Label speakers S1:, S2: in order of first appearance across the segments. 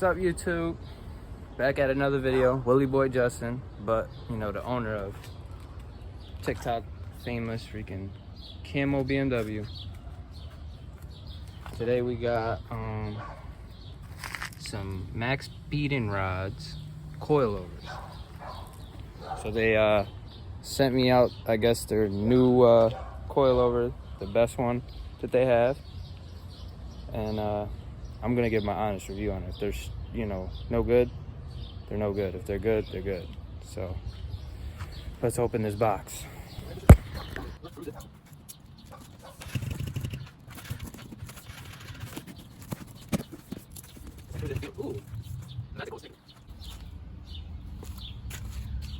S1: What's up, YouTube? Back at another video. Willie Boy Justin, but you know, the owner of TikTok famous freaking camo BMW. Today we got some Maxpeedingrods coilovers. So they sent me out, I guess, their new coilover, the best one that they have, and I'm gonna give my honest review on it. If they're, you know, no good, they're no good. If they're good, they're good. So let's open this box.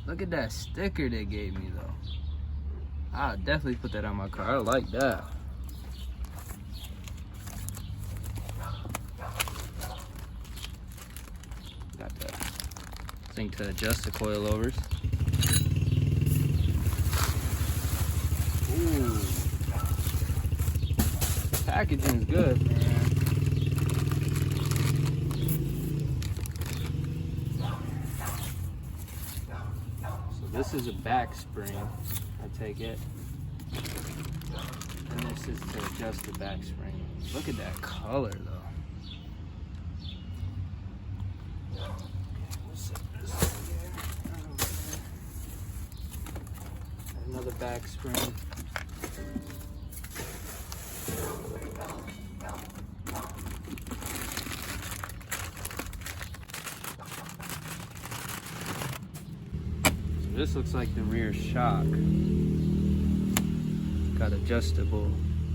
S1: Look at that sticker they gave me though. I'll definitely put that on my car. I like that. Got the thing to adjust the coilovers. Ooh. Packaging's good, man. This is a back spring, I take it. And this is to adjust the back spring. Look at that color though. We'll set this again. Another back spring. This looks like the rear shock. Got adjustable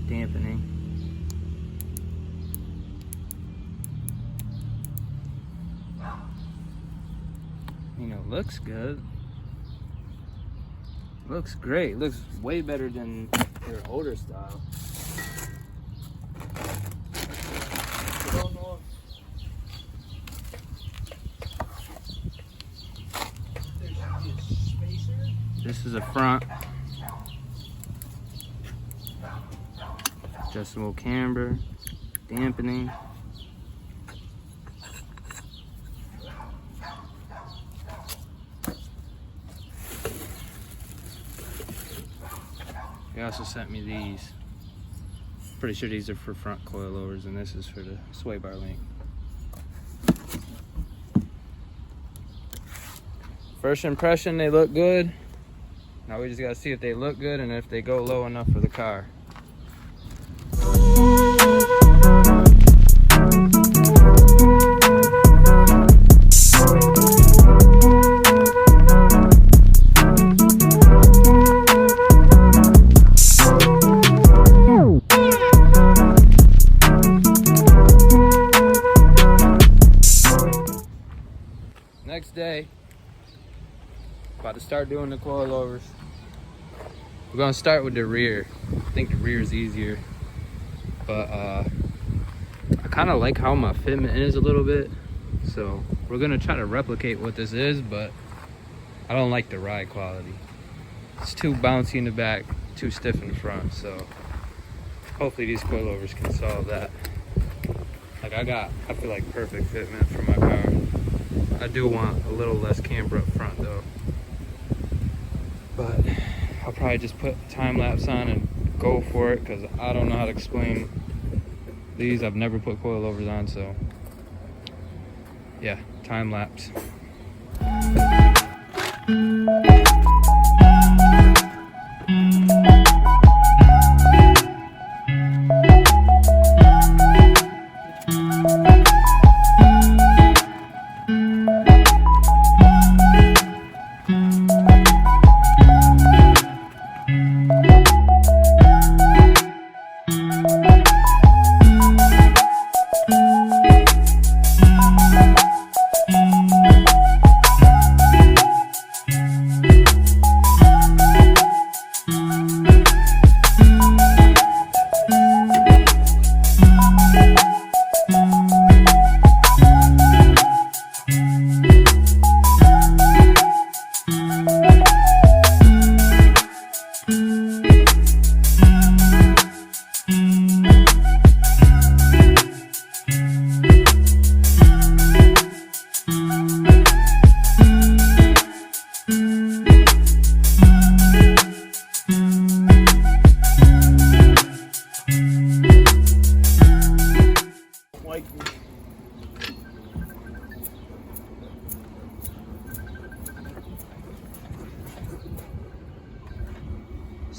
S1: dampening. You know, looks good. Looks great. Looks way better than their older style. I don't know if this is a front. Adjustable camber, dampening. They also sent me these. Pretty sure these are for front coilovers, and this is for the sway bar link. First impression, they look good. Now we just gotta see if they look good and if they go low enough for the car. Next day, about to start doing the coilovers. We're gonna start with the rear. I think the rear is easier, but I kind of like how my fitment is a little bit, so we're gonna try to replicate what this is, but I don't like the ride quality. It's too bouncy in the back, too stiff in the front, so hopefully these coilovers can solve that. Like I feel like perfect fitment for my car. I do want a little less camber up front though, but I'll probably just put time lapse on and go for it, because I don't know how to explain these. I've never put coilovers on, so yeah, time lapse.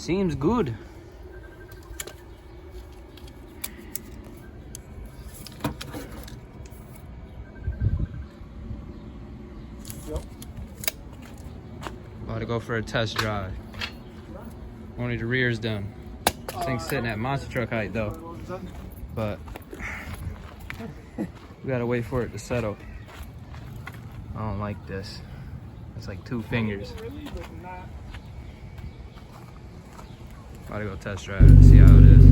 S1: Seems good.
S2: Yep.
S1: About to go for a test drive. Only the rear's done. This thing's sitting at monster truck height though. But we gotta wait for it to settle. I don't like this. It's like 2 fingers. About to go test drive it and see how it is.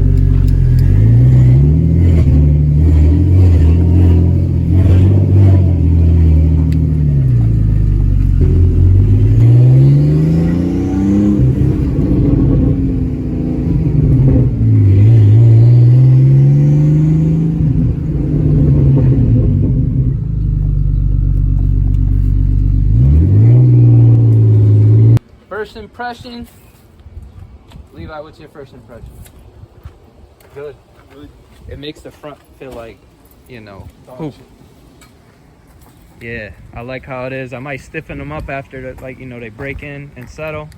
S1: First impression. Levi, what's your first impression? Good. It makes the front feel like, you know, poop. Yeah, I like how it is. I might stiffen them up after, like, you know, they break in and settle.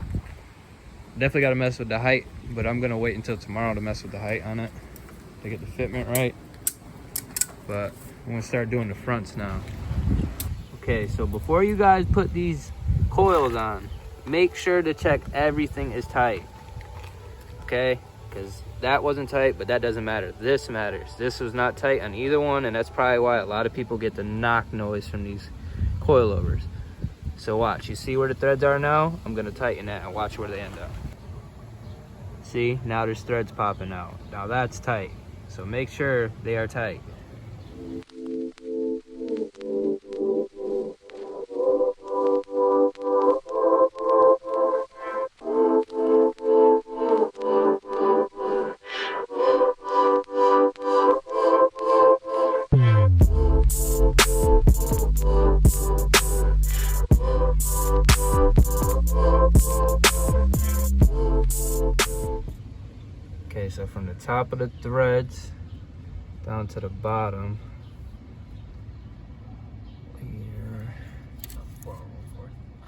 S1: Definitely got to mess with the height, but I'm going to wait until tomorrow to mess with the height on it to get the fitment right. But I'm going to start doing the fronts now. Okay, so before you guys put these coils on, make sure to check everything is tight. Okay, because that wasn't tight, but that doesn't matter. This matters. This was not tight on either one, and that's probably why a lot of people get the knock noise from these coilovers. So watch, you see where the threads are now? I'm gonna tighten that and watch where they end up. See, now there's threads popping out. Now that's tight, so make sure they are tight. Okay, so from the top of the threads down to the bottom here,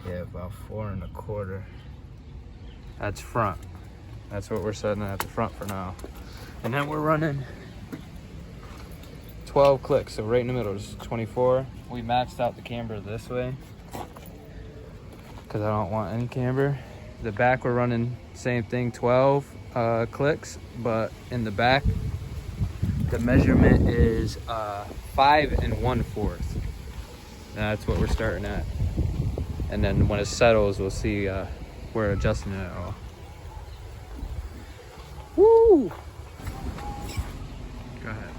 S1: yeah, about 4 1/4. That's front. That's what we're setting at the front for now. And then we're running 12 clicks, so right in the middle is 24. We maxed out the camber this way because I don't want any camber. The back we're running same thing, 12 clicks, but in the back the measurement is 5 1/4. That's what we're starting at, and then when it settles we'll see we're adjusting it all. Woo! Go ahead.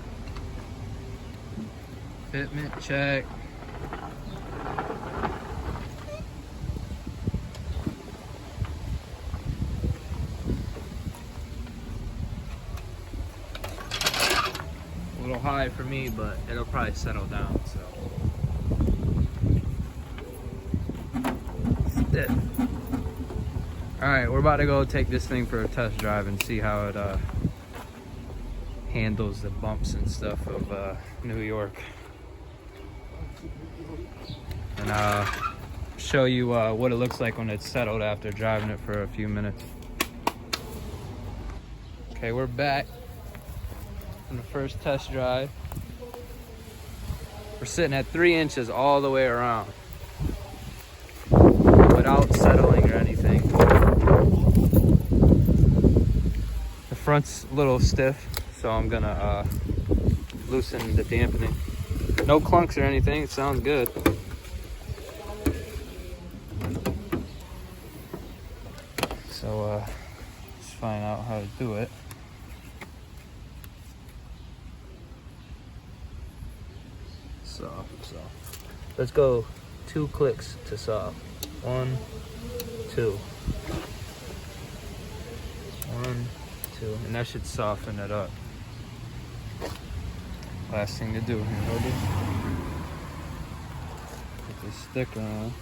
S1: Fitment check. A little high for me, but it'll probably settle down, so. Stiff. Alright, we're about to go take this thing for a test drive and see how it handles the bumps and stuff of New York. And I'll show you what it looks like when it's settled after driving it for a few minutes. Okay, we're back on the first test drive. We're sitting at 3 inches all the way around without settling or anything. The front's a little stiff, so I'm gonna loosen the dampening. No clunks or anything, it sounds good. So let's find out how to do it. Soft, so let's go 2 clicks to soft. 1, 2. 1, 2, and that should soften it up. Last thing to do here, buddy. Put this sticker on.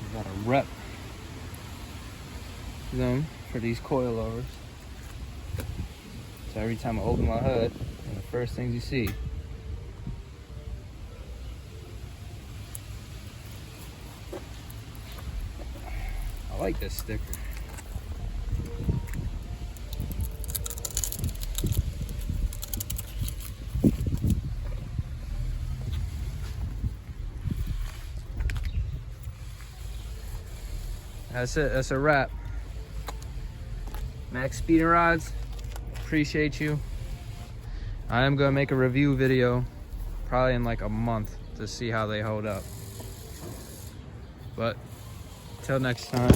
S1: You gotta rep them for these coilovers. So every time I open my hood, one of the first things you see. I like this sticker. That's it. That's a wrap. Maxpeedingrods, appreciate you. I am gonna make a review video probably in like a month to see how they hold up. But till next time.